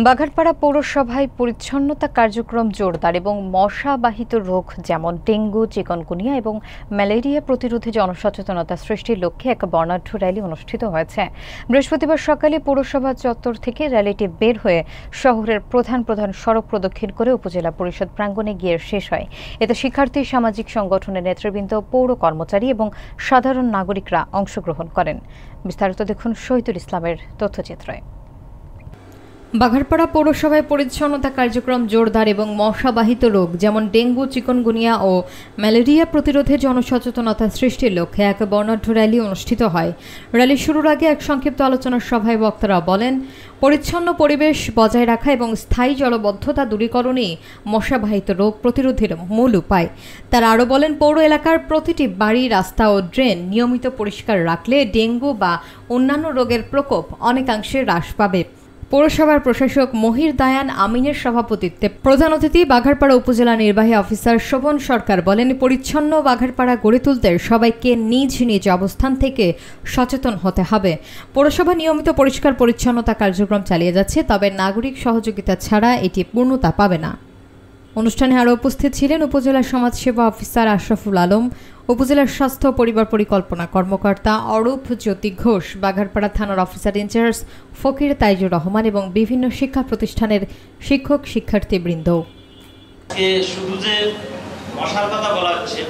বাঘারপাড়া পৌরসভায় পরিচ্ছন্নতা কার্যক্রম জোরদার এবং মশাবাহিত রোগ যেমন ডেঙ্গু, চিকনগুনিয়া এবং ম্যালেরিয়া প্রতিরোধে জনসচেতনতা সৃষ্টির লক্ষ্যে এক বর্ণাঢ্য র্যালি অনুষ্ঠিত হয়েছে। বৃহস্পতিবার সকালে পৌরসভা চত্বর থেকে র্যালিটি বের হয়ে শহরের প্রধান সড়ক প্রদক্ষিণ করে উপজেলা পরিষদ প্রাঙ্গণে গিয়ে শেষ হয়। এতে শিক্ষার্থী, সামাজিক সংগঠনের নেতৃবৃন্দ, পৌর কর্মচারী এবং সাধারণ নাগরিকরা অংশগ্রহণ করেন। বিস্তারিত দেখুন শহীদুল ইসলামের তথ্যচিত্রে। বাঘারপাড়া পৌরসভায় পরিচ্ছন্নতা কার্যক্রম জোরদার এবং মশাবাহিত রোগ যেমন ডেঙ্গু, চিকনগুনিয়া ও ম্যালেরিয়া প্রতিরোধে জনসচেতনতা সৃষ্টির লক্ষ্যে এক বর্ণাঢ্য র্যালি অনুষ্ঠিত হয়। র্যালি শুরুর আগে এক সংক্ষিপ্ত আলোচনা সভায় বক্তারা বলেন, পরিচ্ছন্ন পরিবেশ বজায় রাখা এবং স্থায়ী জলবদ্ধতা দূরীকরণই মশাবাহিত রোগ প্রতিরোধের মূল উপায়। তারা আরও বলেন, পৌর এলাকার প্রতিটি বাড়ি, রাস্তা ও ড্রেন নিয়মিত পরিষ্কার রাখলে ডেঙ্গু বা অন্যান্য রোগের প্রকোপ অনেকাংশে হ্রাস পাবে। পৌরসভার প্রশাসক মহির দায়ান আমিনের সভাপতিত্বে প্রধান অতিথি বাঘারপাড়া উপজেলা নির্বাহী অফিসার শোভন সরকার বলেন, পরিচ্ছন্ন বাঘারপাড়া গড়ে তুলতে সবাইকে নিজ নিজ অবস্থান থেকে সচেতন হতে হবে। পৌরসভা নিয়মিত পরিষ্কার পরিচ্ছন্নতা কার্যক্রম চালিয়ে যাচ্ছে, তবে নাগরিক সহযোগিতা ছাড়া এটি পূর্ণতা পাবে না। অনুষ্ঠানে আরও উপস্থিত ছিলেন উপজেলা সমাজসেবা অফিসার আশরাফুল আলম, উপজেলার স্বাস্থ্য পরিবার পরিকল্পনা কর্মকর্তা অরূপ জ্যোতি ঘোষ, বাঘারপাড়া থানার অফিসার ইনচার্জ ফকির তাইজুর রহমান এবং বিভিন্ন শিক্ষা প্রতিষ্ঠানের শিক্ষক শিক্ষার্থীবৃন্দ। শুধু যে মশার কথা বলা হচ্ছে,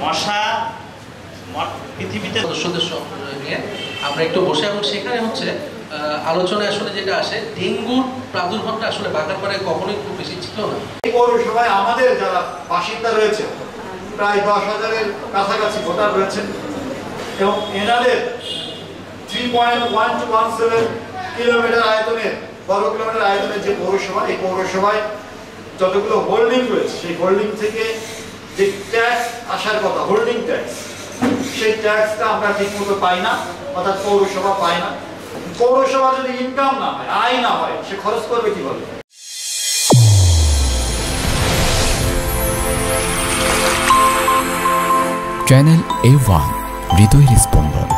মশা পৃথিবীতে সদস্য নিয়ে আমরা একটু বসে, এবং সেখানে হচ্ছে আলোচনায় আসলে যেটা আসে, ডেঙ্গুর প্রাদুর্ভাবটা আসলে বাঘারপাড়ায় কখনোই খুব বেশি ছিল না। এই পৌরসভায় আমাদের যারা বাসিন্দা রয়েছে প্রায় 10,000-এর কাছাকাছি ভোটার রয়েছে এবং এনাদের 3.1217 কিলোমিটার আয়তনের, বর্গ কিলোমিটার আয়তনের যে পৌরসভা, এই পৌরসভায় যতগুলো হোল্ডিং রয়েছে, সেই হোল্ডিং থেকে যে ট্যাক্স আসার কথা, হোল্ডিং ট্যাক্স, সেই ট্যাক্সটা আমরা ঠিকমতো পাই না, অর্থাৎ পৌরসভা পায় না। পৌরসভা যদি ইনকাম না হয়, আয় না হয়, সে খরচ করবে কিভাবে? চ্যানেল A1 হৃদয়ের স্পন্দন।